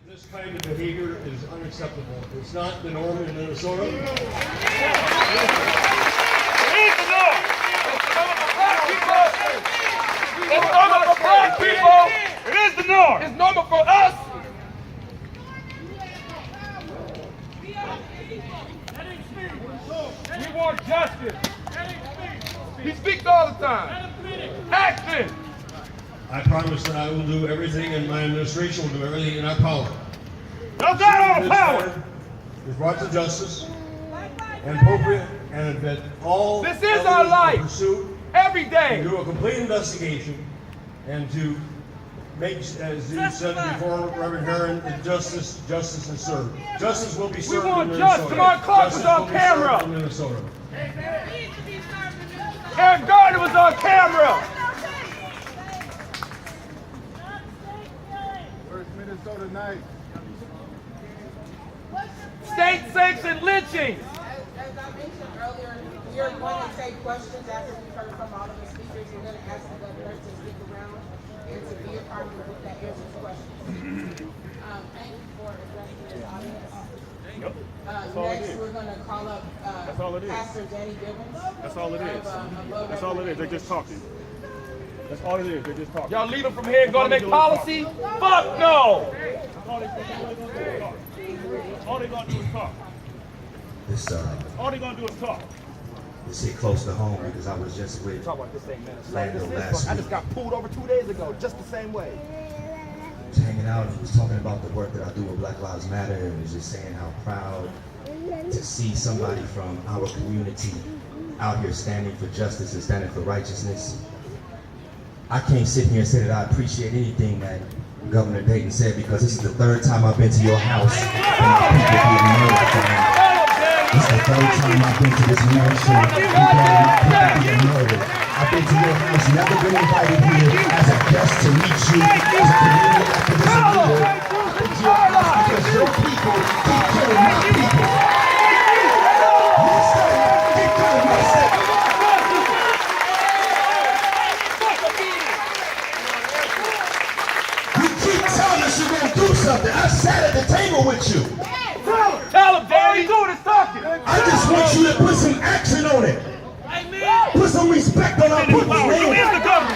This kind of behavior is unacceptable. It's not the norm in Minnesota. It is the norm. It's normal for black people. It is the norm. It's normal for us. We want justice. He speaks all the time. Action. I promise that I will do everything, and my administration will do everything in our power. That's not our power. Is brought to justice and appropriate, and that all This is our life. Pursue Every day. to do a complete investigation and to make, as you said before, Reverend Herron, that justice is served. Justice will be served. We want in Minnesota. justice. Come on, Clark was on camera. In Minnesota. Aaron Gardner was on camera. First Minnesota night. State-sanctioned lynchings. As I mentioned earlier, we're going to take questions after we've heard from all of the speakers. We're going to ask the governor to stick around and to be a part of the group that answers questions. Thank you for addressing this audience. Yep. Next, we're going to call up all it is. Pastor Danny Gibbons. That's all it is. That's all it is. They're just talking. That's all it is. They're just talking. Y'all leave them from here and go to make policy? Fuck no! All they're gonna do is talk. All they're gonna do is talk. This hit close to home because I was just with Talk about this thing, man. Philando last I week. just got pulled over 2 days ago, just the same way. I was hanging out and was talking about the work that I do with Black Lives Matter and was just saying how proud to see somebody from our community out here standing for justice and standing for righteousness. I can't sit here and say that I appreciate anything that Governor Dayton said because this is the third time I've been to your house and my people being murdered. This is the third time I've been to this mansion and my people being murdered. I've been to your house, never been invited here as a guest to meet you, as a community activist and leader. I've been to your house because your people keep killing my people. Yes, sir. Keep killing my people. Telling us you're gonna do something. I sat at the table with you. Tell them, all you doing is talking. I just want you to put some action on it. Put some respect on our people's You is name. the governor.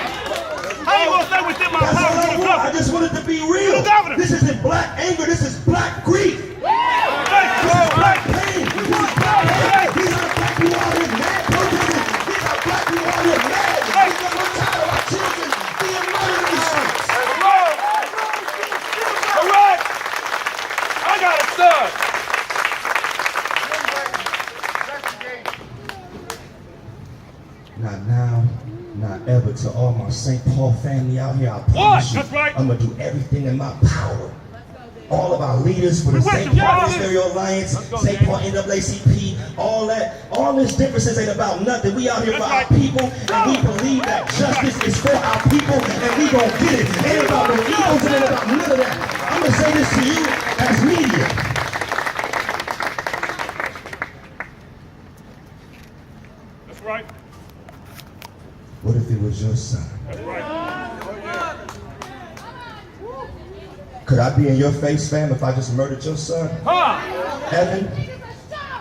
How you gonna say within my That's all power I to the want. I governor? just wanted to be real. The governor. This isn't black anger. This is black grief. This is black pain. This is black pain. These are black people out here mad protesting. These are black people out here mad because we're tired of our children being murdered in the streets. Correct. I got a son. Not now, not ever. To all my St. Paul family out here, I promise you, That's right. I'm gonna do everything in my power. All of our leaders for the St. Paul Stereo Alliance, St. Paul NAACP, all this differences ain't about nothing. We out here for our people, and we believe that justice is for our people, and we gonna get it. It ain't about no egos, it ain't about none of that. I'm gonna say this to you as media. That's right. What if it was your son? That's right. Could I be in your face, fam, if I just murdered your son? Huh? Evan,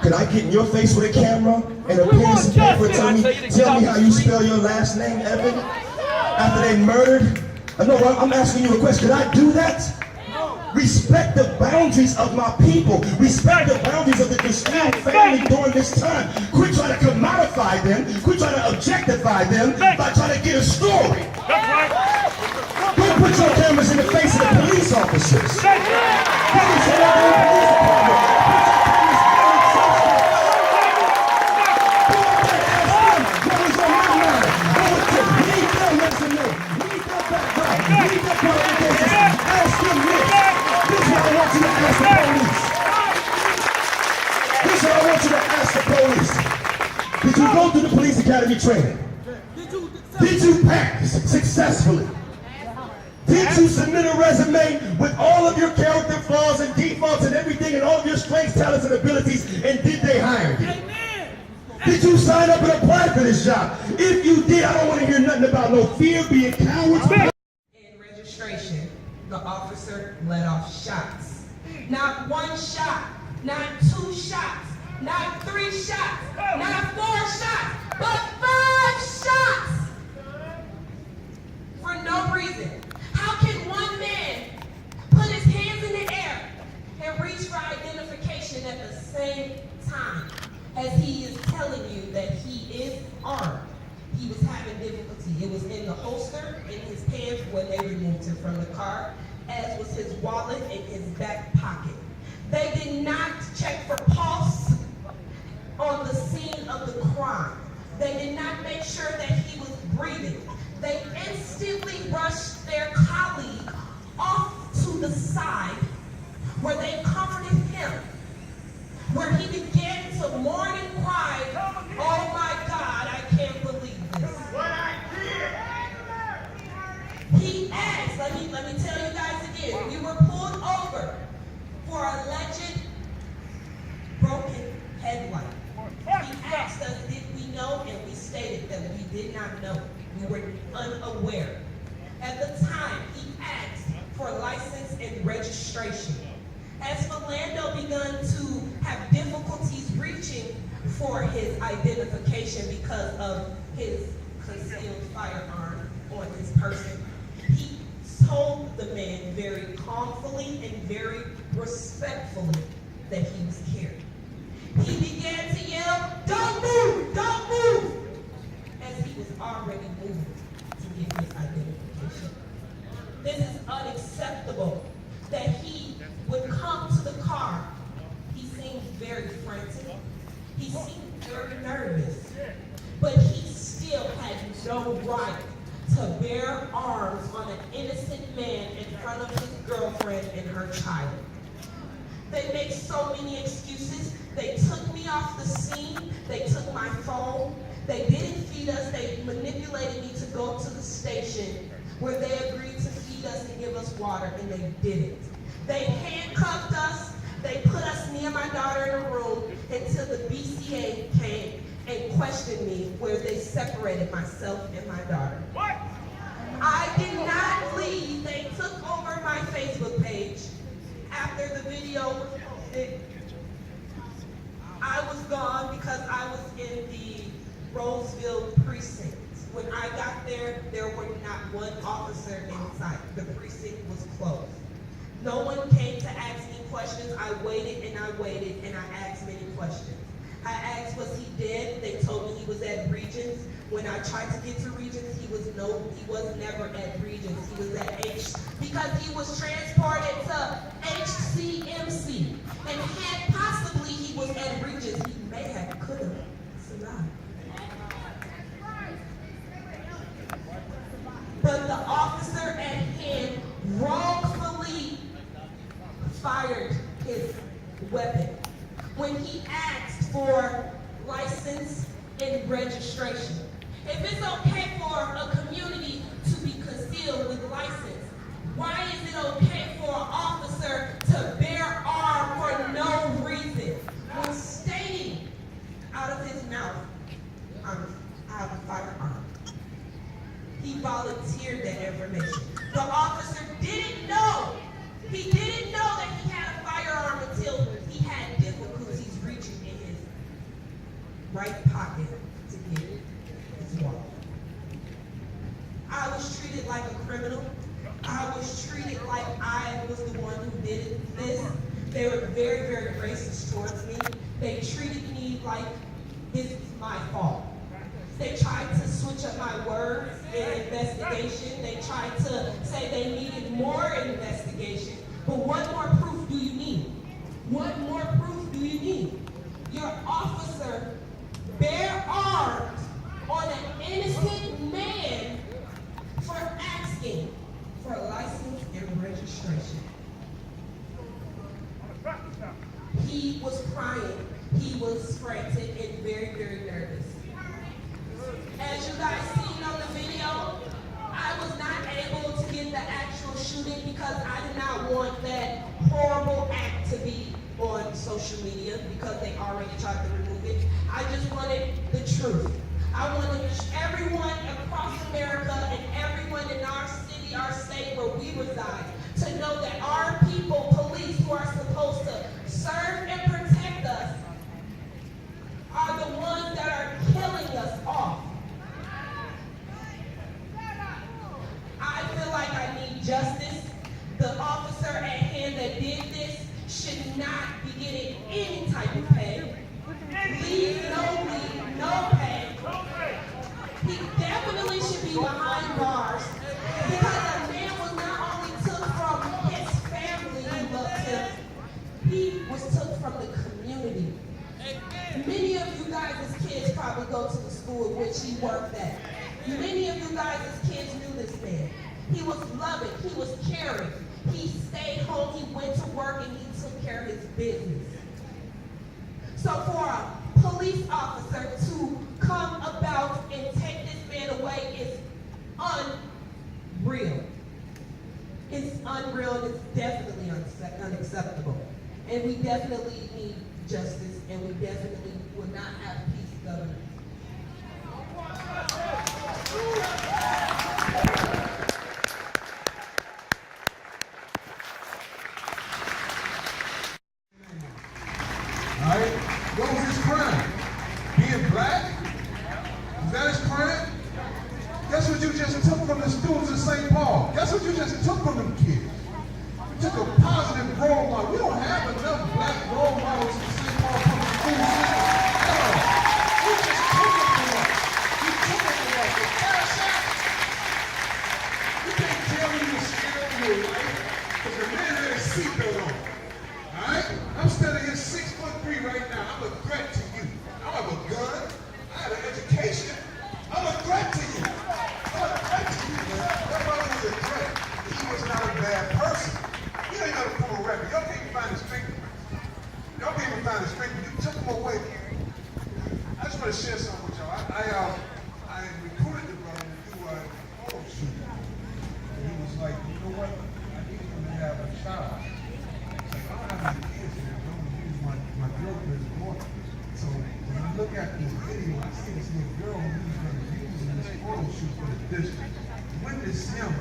could I get in your face with a camera and a pen and paper and tell me how you spell your last name, Evan? After they murdered? No, I'm asking you a question. Could I do that? Respect the boundaries of my people. Respect the boundaries of the Castile family during this time. Quit trying to commodify them. Quit trying to objectify them by trying to get a story. That's right. Don't put your cameras in the face of the police officers. Police are not in the police department. Did you go through the police academy training? Did you pass successfully? Did you submit a resume with all of your character flaws and defaults and everything and all of your strengths, talents, and abilities, and did they hire you? Did you sign up and apply for this job? If you did, I don't want to hear nothing about no fear, being cowards. In registration, the officer let off shots. Not one shot, not 2 shots, not 3 shots, not 4 shots, but 5 shots for no reason. How can one man put his hands in the air and reach for identification at the same time as he is telling you that he is armed? He was having difficulty. It was in the holster in his pants when they removed him from the car, as was his wallet in his back pocket. They did not check for pulse on the scene of the crime. They did not make sure that he was breathing. They instantly rushed their colleague off to the side where they comforted him, where he began to mourn and cry, "Oh my God, I can't believe this." What I did. He asked, let me tell you guys again, we were pulled over for alleged broken headlight. He asked us, did we know? And we stated that we did not know. We were unaware. At the time, he asked for license and registration. As Philando began to have difficulties reaching for his identification because of his concealed firearm on his person, he told the man very calmly and very respectfully that he was carried. He began to yell, "Don't move! Don't move!" as he was already moving to get his identification. This is unacceptable that he would come to the car. He seemed very frantic. He seemed very nervous. But he still had no right to bear arms on an innocent man in front of his girlfriend and her child. They make so many excuses. They took me off the scene. They took my phone. They didn't feed us. They manipulated me to go to the station where they agreed to feed us and give us water, and they didn't. They handcuffed us. They put us, me and my daughter, in a room until the BCA came and questioned me, where they separated myself and my daughter. What? I did not leave. They took over my Facebook page after the video was posted. I was gone because I was in the Roseville precinct. When I got there, there were not one officer in sight. The precinct was closed. No one came to ask me questions. I waited and I waited and I asked many questions. I asked, was he dead? They told me he was at Regents. When I tried to get to Regents, he was never at Regents. He was at because he was transported to HCMC. And had possibly he was at Regents, he could have survived. But the officer at hand wrongfully fired his weapon when he asked for license and registration. If it's okay for a community to be concealed with license, why is it okay for an officer to bear arm for no reason when stating out of his mouth, I have a firearm? He volunteered that information. The officer didn't know. He didn't know that he had a firearm until he had difficulties reaching in his right pocket to get his wallet. I was treated like a criminal. I was treated like I was the one who did this. They were very, very racist towards me. They treated me like this was my fault. They tried to switch up my words in investigation. They tried to say they needed more investigation. But what more proof do you need? What more proof do you need? Your officer bare armed on an innocent man for asking for a license and registration. He was crying. He was frantic and very, very nervous. As you guys seen on the video, I was not able to get the actual shooting because I did not want that horrible act to be on social media because they already tried to remove it. I just wanted the truth. I wanted everyone across America and everyone in our city, our state where we reside, to know that our people, police, who are supposed should not be getting any type of pay. Leave, no pay. He definitely should be behind bars because a man was not only took from his family who loved him, he was took from the community. Many of you guys as kids probably go to the school in which he worked at. Many of you guys as kids knew this man. He was loving, he was caring. He stayed home, he went to work, and he took care of his business. So for a police officer to come about and take this man away is unreal. It's unreal and it's definitely unacceptable. And we definitely need justice, and we definitely will not have peace, Governor. All right? What was his crime? Being black? Is that his crime? Guess what you just took from the students in St. Paul? Guess what you just took from them kids? You took a positive role model. We don't have enough black role models in St. Paul public school system. You just took it from us. You took it from us. With cash out. You can't tell me you're scared of your life because the man had his seatbelt on. All right? I'm standing here 6'3" right now. I'm a threat to you. I don't have a gun. I have an education. I'm a threat to you. I'm a threat to you, man. That brother was a threat. He was not a bad person. You ain't got a criminal record. Y'all can't even find his finger. Y'all can't even find his finger. You took him away. I just want to share something with y'all. I recruited the brother to do a photo shoot. And he was like, you know what? I need him to have a child. Like, I don't have any kids here. I'm going to use my girlfriend's daughter. So when you look at this video, I see this little girl who's going to use in this photo shoot for the district. Witness him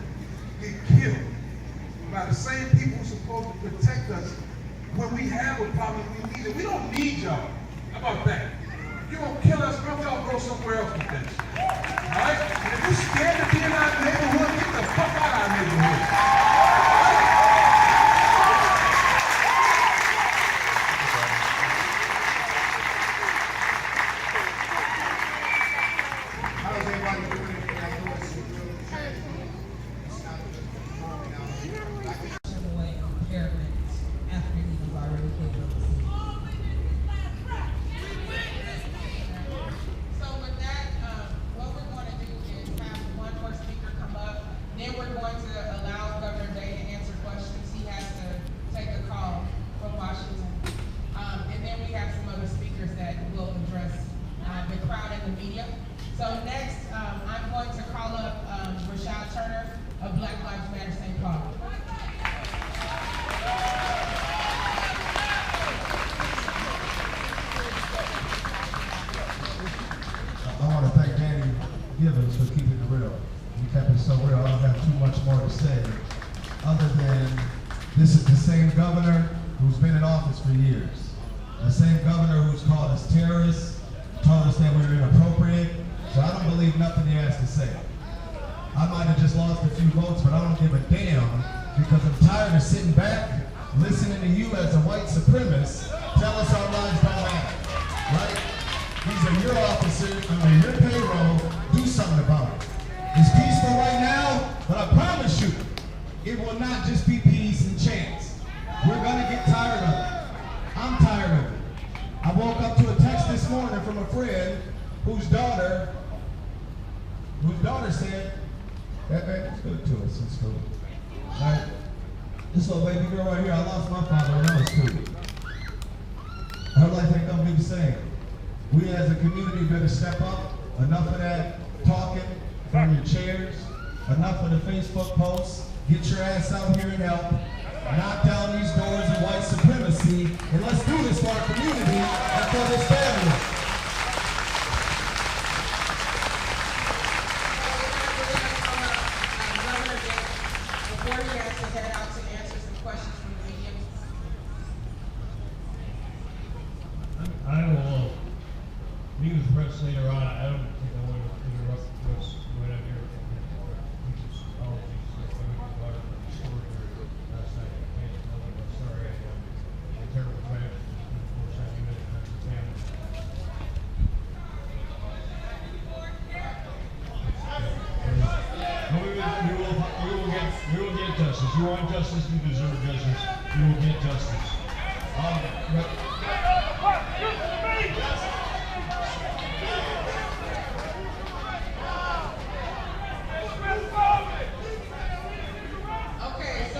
get killed by the same people who are supposed to protect us when we have a problem we need it. We don't need y'all. How about that? You're going to kill us, bro, y'all go somewhere else with this. All right? And if you're scared to be in our neighborhood, get the fuck out of our neighborhood. For keeping it real. You kept it so real, I don't have too much more to say other than this is the same governor who's been in office for years. The same governor who's called us terrorists, told us that we were inappropriate, so I don't believe nothing he has to say. I might have just lost a few votes, but I don't give a damn because I'm tired of sitting back, listening to you as a white supremacist tell us our lives don't matter, right? These are your officers under your payroll. Do something about it. It's peaceful right now, but I promise you, it will not just be peace and chance. We're gonna get tired of it. I'm tired of it. I woke up to a text this morning from a friend whose daughter said, that baby's good to us in school. Right? This little baby girl right here, I lost my father when I was 2. Her life ain't gonna be the same. We as a community better step up. Enough of that talking from your chairs. Enough of the Facebook posts. Get your ass out here and help. Knock down these doors of white supremacy. And let's do this for our community and for this family. Before he has to head out to answer some questions from the media. I will meet with the press later on. I don't think I want to interrupt what's going on here. Apologies if I went to water for the story last night. I'm sorry I justice. You want justice, you deserve justice. You will get justice. Okay,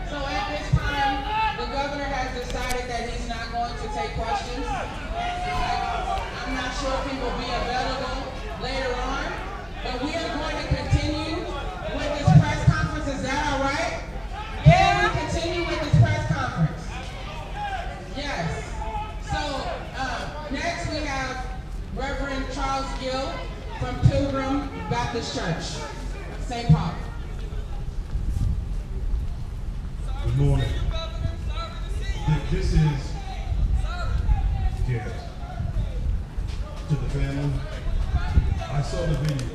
so at this time, the governor has decided that he's not going to take questions. I'm not sure if he will be available later on, but we are going to continue with this press conference. Is that all right? Yeah. We continue with this press conference. Yes. So next we have Reverend Charles Gill from Pilgrim Baptist Church, St. Paul. Good morning. This is yes. To the family, I saw the video.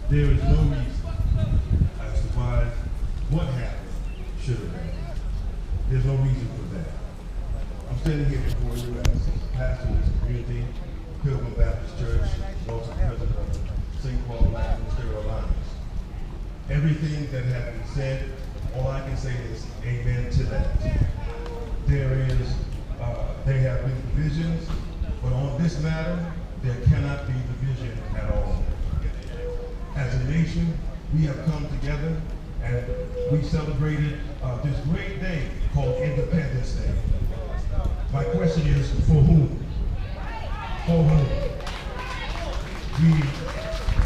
There is no reason as to why what happened should have happened. There's no reason for that. I'm standing here before you as pastor of this community, Pilgrim Baptist Church, also president of St. Paul Ministerial Alliance. Everything that has been said, all I can say is amen to that. There have been divisions, but on this matter, there cannot be division at all. As a nation, we have come together and we celebrated this great day called Independence Day. My question is, for whom? For whom?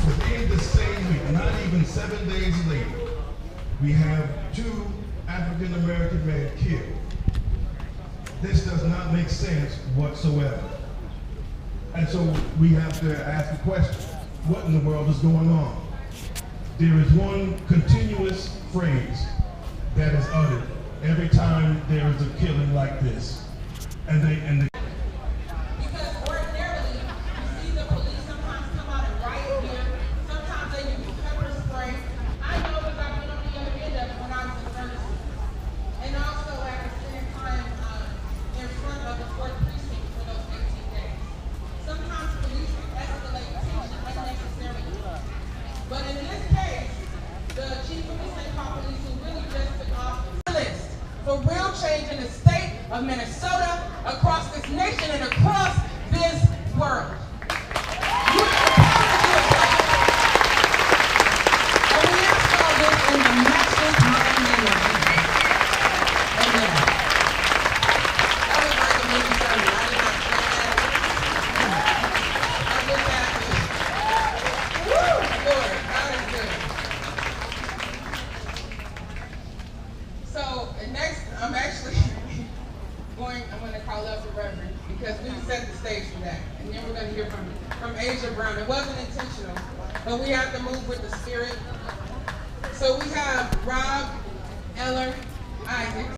Within the same week, not even 7 days later, we have 2 African American men killed. This does not make sense whatsoever. And so we have to ask the question, what in the world is going on? There is one continuous phrase that is uttered every time there is a killing like this. Because ordinarily, you see the police sometimes come out and riot here. Sometimes they use pepper spray. I know because I've been on the other end of it when I was in Ferguson. And also at the same time in front of the 4th precinct for those 18 days. Sometimes police escalate tension unnecessarily. But in this case, the chief of the St. Paul Police, who really just took office, for real change in the state of Minnesota, across this nation, and across this world. You are and we ask all this in the matchless mighty name of Jesus. Amen. That was like a mini sermon. I did not plan that. I just had to. Woo! Lord, God is good. So next, I'm actually I'm going to call up the Reverend because we set the stage for that. And then we're going to hear from Asia Brown. It wasn't intentional, but we have to move with the spirit. So we have Rob Eller Isaac.